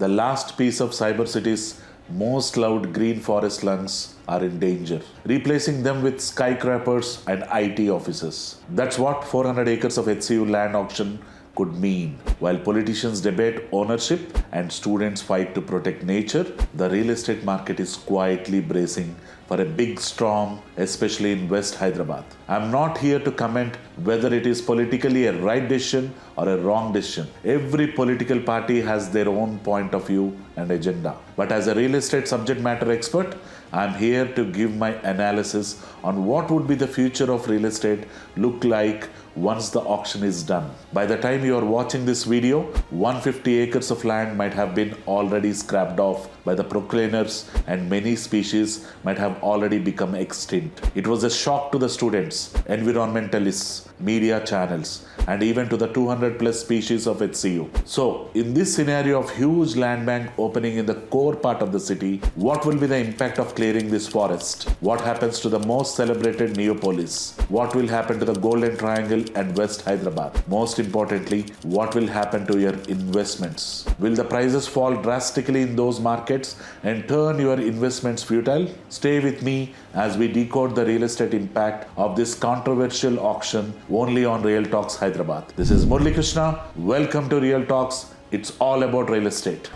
The last piece of Cyber City's most loved green forest lungs are in danger, replacing them with skyscrapers and IT offices. That's what 400 acres of HCU land auction could mean. While politicians debate ownership and students fight to protect nature, the real estate market is quietly bracing for a big storm, especially in West Hyderabad. I'm not here to comment whether it is politically a right decision or a wrong decision. Every political party has their own point of view and agenda. But as a real estate subject matter expert, I'm here to give my analysis on what would be the future of real estate look like once the auction is done. By the time you are watching this video, 150 acres of land might have been already scrapped off by the proclaimers and many species might have already become extinct. It was a shock to the students, environmentalists, media channels, and even to the 200 plus species of HCU. So, in this scenario of huge land bank opening in the core part of the city, what will be the impact of clearing this forest? What happens to the most celebrated Neopolis? What will happen to the Golden Triangle and West Hyderabad? Most importantly, what will happen to your investments? Will the prices fall drastically in those markets and turn your investments futile? Stay with me as we decode the real estate impact of this controversial auction only on Real Talks Hyderabad. This is Murali Krishna. Welcome to Real Talks. It's all about real estate.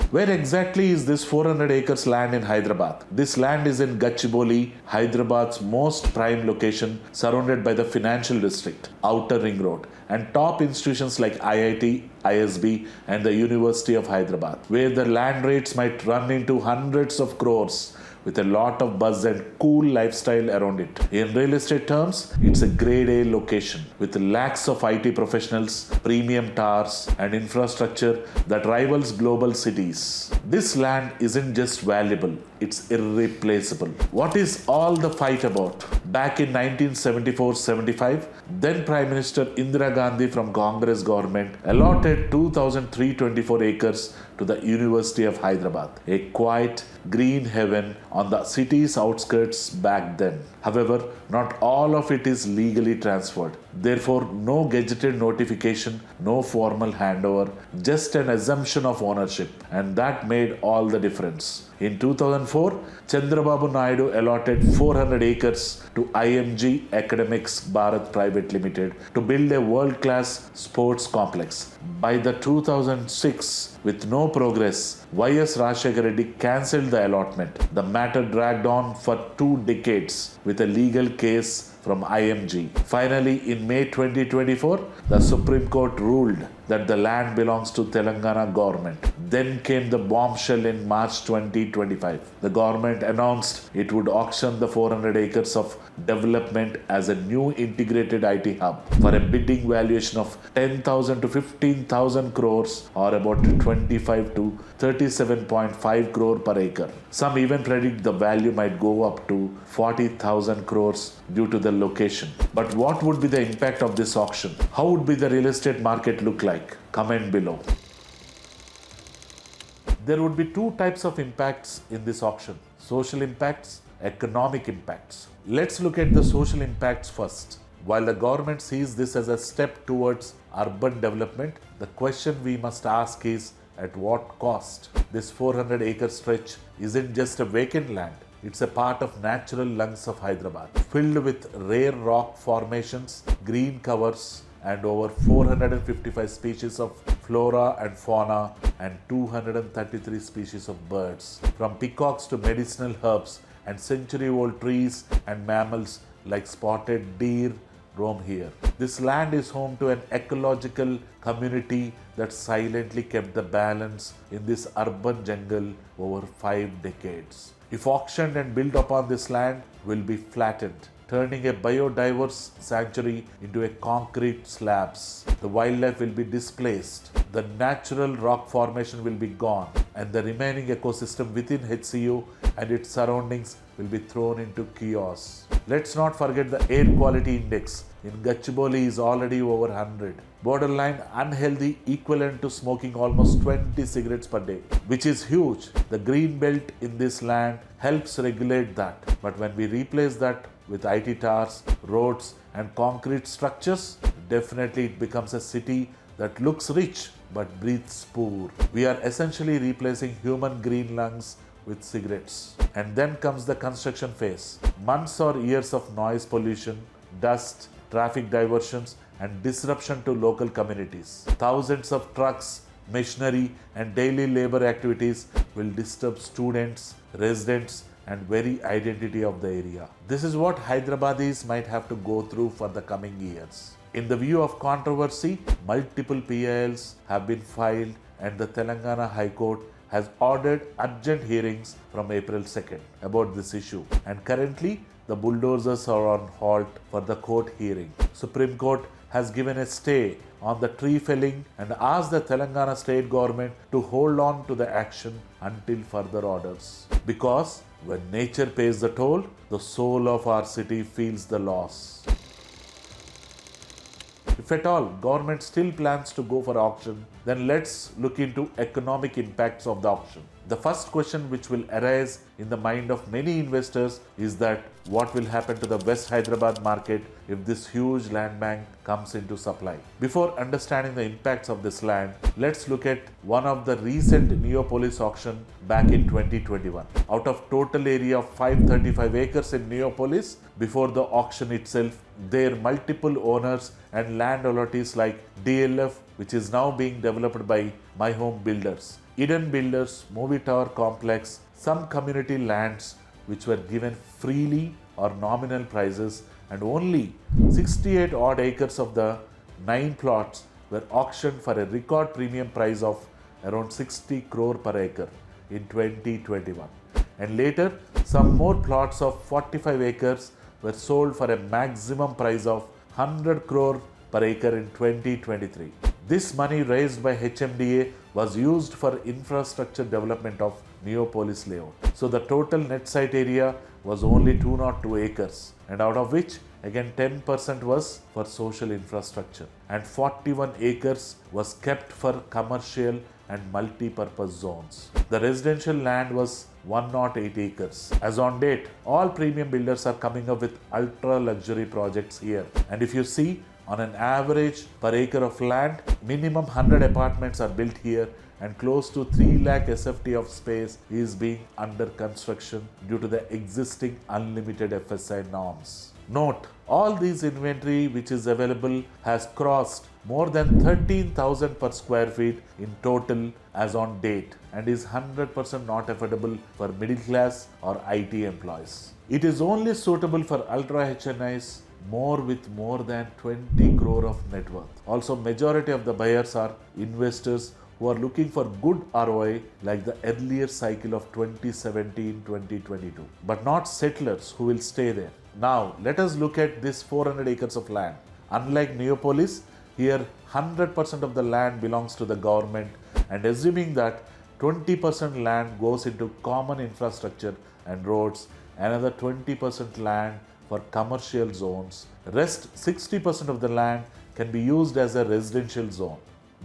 Where exactly is this 400 acres land in Hyderabad? This land is in Gachibowli, Hyderabad's most prime location, surrounded by the financial district, outer ring road, and top institutions like IIT, ISB, and the University of Hyderabad, where the land rates might run into hundreds of crores with a lot of buzz and cool lifestyle around it. In real estate terms, it's a grade A location with lakhs of IT professionals, premium towers, and infrastructure that rivals global cities. This land isn't just valuable, it's irreplaceable. What is all the fight about? Back in 1974-75, then Prime Minister Indira Gandhi from Congress government allotted 2,324 acres to the University of Hyderabad, a quiet green heaven on the city's outskirts back then. However, not all of it is legally transferred. Therefore, no gazetted notification, no formal handover, just an assumption of ownership. And that made all the difference. In 2004, Chandrababu Naidu allotted 400 acres to IMG Academics Bharat Private Limited to build a world-class sports complex. By the 2006, with no progress, Y.S. Rajshekar Reddy cancelled the allotment. The matter dragged on for 2 decades with a legal case from IMG. Finally, in May 2024, the Supreme Court ruled that the land belongs to Telangana Government. Then came the bombshell in March 2025. The government announced it would auction the 400 acres of development as a new integrated IT hub for a bidding valuation of 10,000 to 15,000 crores or about 25 to 37.5 crore per acre. Some even predict the value might go up to 40,000 crores due to the location. But what would be the impact of this auction? How would be the real estate market look like? Comment below. There would be 2 types of impacts in this auction: social impacts, economic impacts. Let's look at the social impacts first. While the government sees this as a step towards urban development, the question we must ask is at what cost? This 400 acre stretch isn't just a vacant land. It's a part of natural lungs of Hyderabad, filled with rare rock formations, green covers, and over 455 species of flora and fauna and 233 species of birds. From peacocks to medicinal herbs and century-old trees and mammals like spotted deer roam here. This land is home to an ecological community that silently kept the balance in this urban jungle over 5 decades. If auctioned and built upon, this land will be flattened, turning a biodiverse sanctuary into a concrete slabs. The wildlife will be displaced. the natural rock formation will be gone and the remaining ecosystem within HCU and its surroundings will be thrown into chaos. Let's not forget the air quality index in Gachibowli is already over 100. Borderline unhealthy, equivalent to smoking almost 20 cigarettes per day, which is huge. The green belt in this land helps regulate that. But when we replace that with IT towers, roads and concrete structures, definitely it becomes a city that looks rich but breathes poor. We are essentially replacing human green lungs with cigarettes. And then comes the construction phase. Months or years of noise pollution, dust, traffic diversions and disruption to local communities. Thousands of trucks, machinery and daily labor activities will disturb students, residents and very identity of the area. This is what Hyderabadis might have to go through for the coming years. In the view of controversy, multiple PILs have been filed and the Telangana High Court has ordered urgent hearings from April 2nd about this issue. And currently, the bulldozers are on halt for the court hearing. Supreme Court has given a stay on the tree felling and asked the Telangana state government to hold on to the action until further orders. Because when nature pays the toll, the soul of our city feels the loss. If at all government still plans to go for auction, then let's look into economic impacts of the auction. The first question which will arise in the mind of many investors is that what will happen to the West Hyderabad market if this huge land bank comes into supply. Before understanding the impacts of this land, let's look at one of the recent Neopolis auction back in 2021. Out of total area of 535 acres in Neopolis, before the auction itself, there multiple owners and land allottees like DLF, which is now being developed by My Home Builders, Eden Builders, Movie Tower Complex, some community lands which were given freely or nominal prices, and only 68 odd acres of the 9 plots were auctioned for a record premium price of around 60 crore per acre in 2021. And later, some more plots of 45 acres were sold for a maximum price of 100 crore per acre in 2023. This money raised by HMDA was used for infrastructure development of Neopolis layout. So the total net site area was only 202 acres, and out of which again 10% was for social infrastructure and 41 acres was kept for commercial and multi-purpose zones. The residential land was 108 acres. As on date, all premium builders are coming up with ultra luxury projects here. And if you see, on an average per acre of land, minimum 100 apartments are built here and close to 3 lakh SFT of space is being under construction due to the existing unlimited FSI norms. Note, all these inventory which is available has crossed more than 13,000 per square feet in total as on date and is 100% not affordable for middle class or IT employees. It is only suitable for ultra HNIs with more than 20 crore of net worth. Also, majority of the buyers are investors who are looking for good ROI like the earlier cycle of 2017-2022, but not settlers who will stay there. Now, let us look at this 400 acres of land. Unlike Neopolis, here 100% of the land belongs to the government, and assuming that 20% land goes into common infrastructure and roads, another 20% land for commercial zones, rest 60% of the land can be used as a residential zone,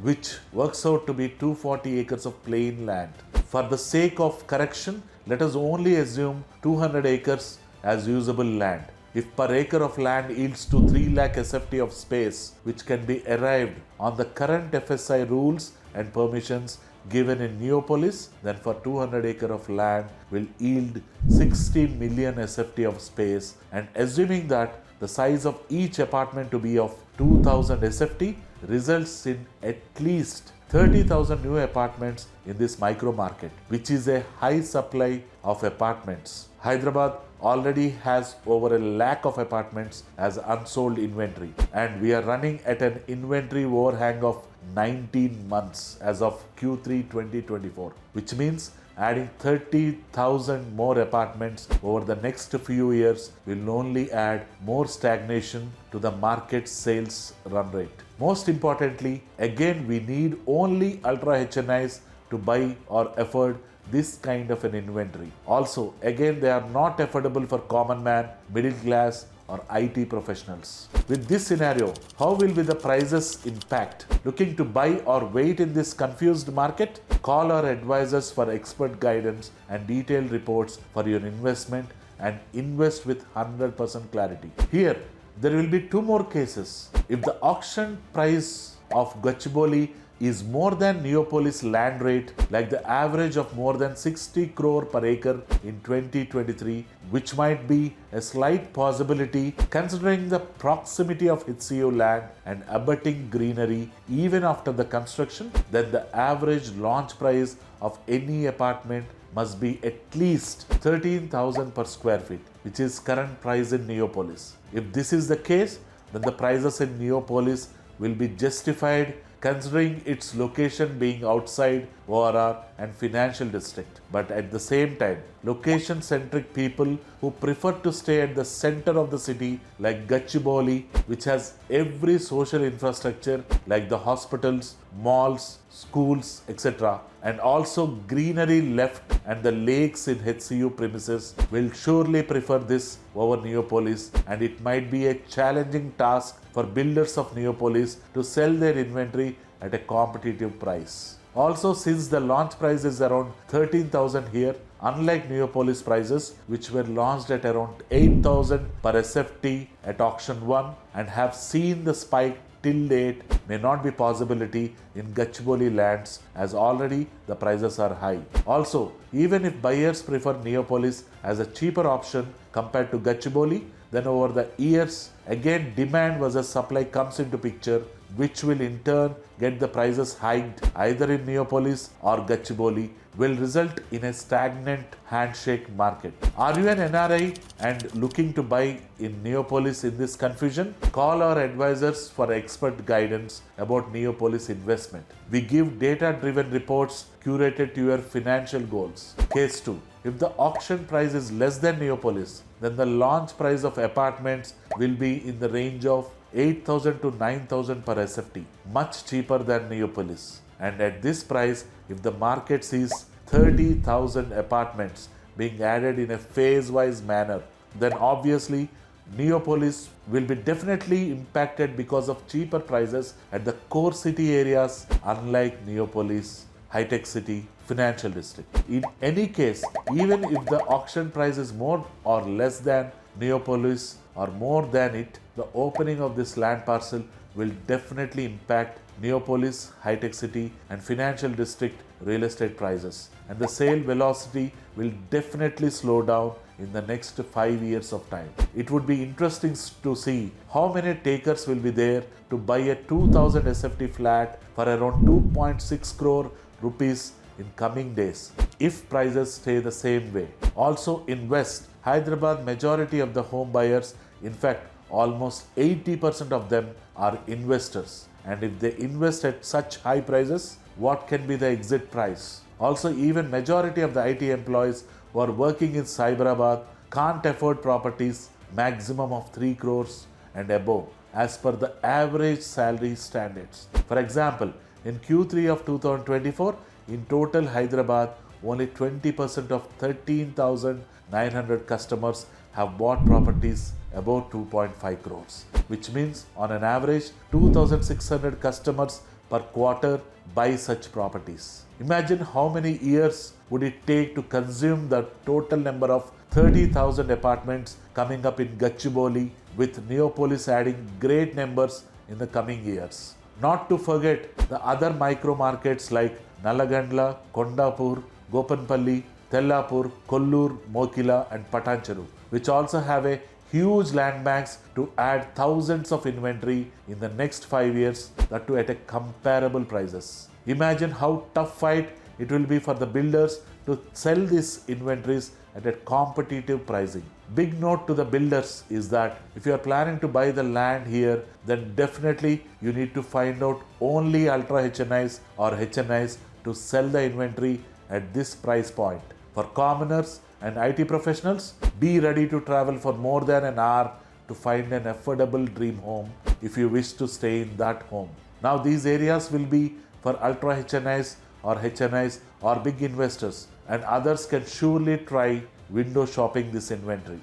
which works out to be 240 acres of plain land. For the sake of correction, let us only assume 200 acres as usable land. If per acre of land yields to 3 lakh SFT of space, which can be arrived on the current FSI rules and permissions given in Neopolis, then for 200 acre of land will yield 16 million SFT of space, and assuming that the size of each apartment to be of 2000 SFT results in at least 30,000 new apartments in this micro market, which is a high supply of apartments. Hyderabad already has over 1 lakh of apartments as unsold inventory, and we are running at an inventory overhang of 19 months as of Q3 2024, which means Adding 30,000 more apartments over the next few years will only add more stagnation to the market sales run rate. Most importantly, again, we need only ultra HNIs to buy or afford this kind of an inventory. Also, again, they are not affordable for common man, middle class, or IT professionals. With this scenario, how will be the prices impact? Looking to buy or wait in this confused market? Call our advisors for expert guidance and detailed reports for your investment and invest with 100% clarity. Here, there will be two more cases. If the auction price of Gachibowli is more than Neopolis land rate, like the average of more than 60 crore per acre in 2023, which might be a slight possibility considering the proximity of HCU land and abutting greenery even after the construction, then the average launch price of any apartment must be at least 13,000 per square feet, which is current price in Neopolis. If this is the case, then the prices in Neopolis will be justified considering its location being outside ORR and financial district. But at the same time, location-centric people who prefer to stay at the center of the city like Gachibowli, which has every social infrastructure like the hospitals, malls, schools, etc., and also greenery left and the lakes in HCU premises, will surely prefer this over Neopolis, and it might be a challenging task for builders of Neopolis to sell their inventory at a competitive price. Also, since the launch price is around 13,000 here, unlike Neopolis prices, which were launched at around 8,000 per SFT at auction 1 and have seen the spike till date, may not be possibility in Gachibowli lands as already the prices are high. Also, even if buyers prefer Neopolis as a cheaper option compared to Gachibowli, then over the years, again demand versus supply comes into picture, which will in turn get the prices hiked either in Neopolis or Gachibowli, will result in a stagnant handshake market. Are you an NRI and looking to buy in Neopolis in this confusion? Call our advisors for expert guidance about Neopolis investment. We give data-driven reports curated to your financial goals. Case 2. If the auction price is less than Neopolis, then the launch price of apartments will be in the range of 8,000 to 9,000 per SFT, much cheaper than Neopolis. And at this price, if the market sees 30,000 apartments being added in a phase-wise manner, then obviously Neopolis will be definitely impacted because of cheaper prices at the core city areas, unlike Neopolis, high-tech city, financial district. In any case, even if the auction price is more or less than Neopolis or more than it, the opening of this land parcel will definitely impact Neopolis, high-tech city and financial district real estate prices, and the sale velocity will definitely slow down in the next 5 years of time. It would be interesting to see how many takers will be there to buy a 2000 SFT flat for around 2.6 crore rupees in coming days if prices stay the same way. Also in West Hyderabad, majority of the home buyers, in fact almost 80% of them, are investors, and if they invest at such high prices, what can be the exit price? Also, even majority of the IT employees who are working in Hyderabad can't afford properties maximum of 3 crores and above as per the average salary standards. For example, in Q3 of 2024, in total Hyderabad, only 20% of 13,900 customers have bought properties above 2.5 crores, which means on an average 2,600 customers per quarter buy such properties. Imagine how many years would it take to consume the total number of 30,000 apartments coming up in Gachibowli, with Neopolis adding great numbers in the coming years. Not to forget the other micro markets like Nalagandla, Kondapur, Gopanpalli, Tellapur, Kollur, Mokila and Patancheru, which also have a huge land banks to add thousands of inventory in the next 5 years, that too at a comparable prices. Imagine how tough fight it will be for the builders to sell these inventories at a competitive pricing. Big note to the builders is that if you are planning to buy the land here, then definitely you need to find out only ultra HNIs or HNIs to sell the inventory at this price point. For commoners and IT professionals, be ready to travel for more than an hour to find an affordable dream home if you wish to stay in that home. Now these areas will be for ultra HNIs or HNIs or big investors, and others can surely try window shopping this inventory.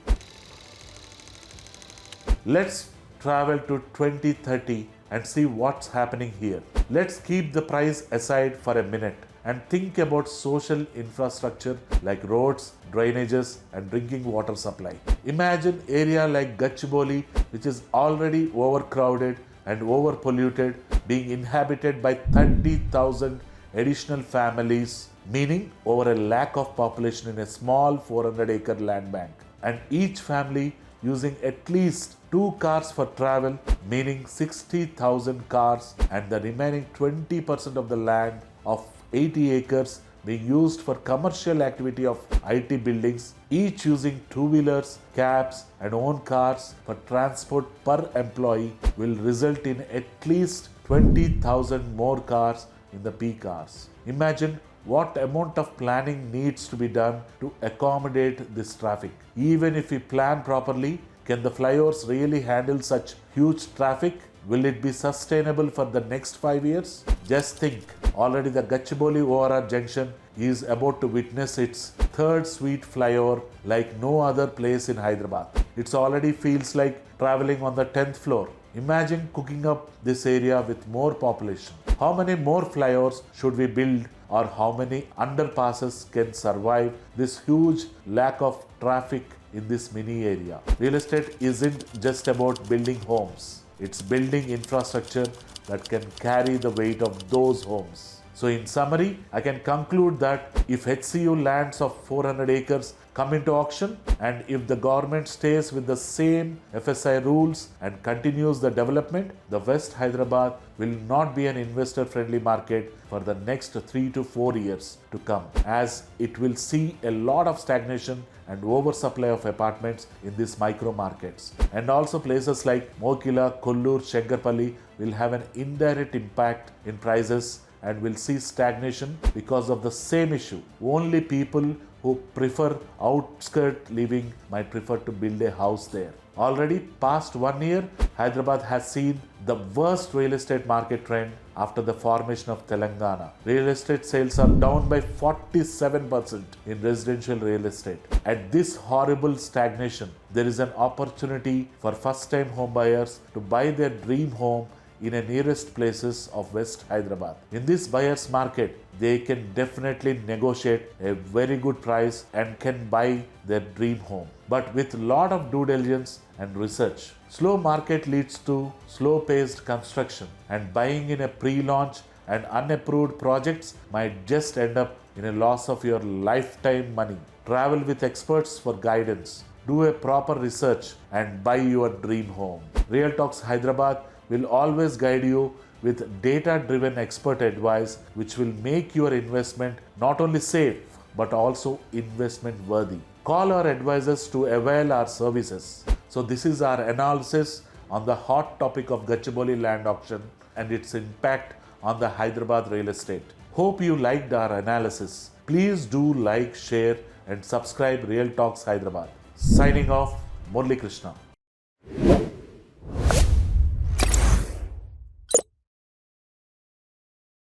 Let's travel to 2030 and see what's happening here. Let's keep the price aside for a minute and think about social infrastructure like roads, drainages and drinking water supply. Imagine area like Gachibowli, which is already overcrowded and overpolluted, being inhabited by 30,000 additional families, meaning over a lakh of population in a small 400-acre land bank, and each family using at least 2 cars for travel, meaning 60,000 cars, and the remaining 20% of the land of 80 acres being used for commercial activity of IT buildings, each using two-wheelers, cabs and own cars for transport per employee, will result in at least 20,000 more cars in the peak hours. Imagine what amount of planning needs to be done to accommodate this traffic. Even if we plan properly, can the flyovers really handle such huge traffic? Will it be sustainable for the next 5 years? Just think, already the Gachibowli ORR junction is about to witness its third suite flyover like no other place in Hyderabad. It already feels like traveling on the 10th floor. Imagine cooking up this area with more population. How many more flyovers should we build, or how many underpasses can survive this huge lack of traffic in this mini area? Real estate isn't just about building homes. It's building infrastructure that can carry the weight of those homes. So in summary, I can conclude that if HCU lands of 400 acres come into auction, and if the government stays with the same FSI rules and continues the development, the West Hyderabad will not be an investor-friendly market for the next 3 to 4 years to come, as it will see a lot of stagnation and oversupply of apartments in these micro markets. And also places like Mokila, Kollur, Shankarpalli will have an indirect impact in prices and will see stagnation because of the same issue. Only people who prefer outskirt living might prefer to build a house there. Already past 1 year, Hyderabad has seen the worst real estate market trend after the formation of Telangana. Real estate sales are down by 47% in residential real estate. At this horrible stagnation, there is an opportunity for first-time home buyers to buy their dream home in the nearest places of West Hyderabad. In this buyer's market, they can definitely negotiate a very good price and can buy their dream home. But with lot of due diligence and research. Slow market leads to slow-paced construction, and buying in a pre-launch and unapproved projects might just end up in a loss of your lifetime money. Travel with experts for guidance. Do a proper research and buy your dream home. Real Talks Hyderabad will always guide you with data-driven expert advice, which will make your investment not only safe but also investment worthy. Call our advisors to avail our services. So this is our analysis on the hot topic of Gachibowli land auction and its impact on the Hyderabad real estate. Hope you liked our analysis. Please do like, share and subscribe Real Talks Hyderabad. Signing off, Murali Krishna.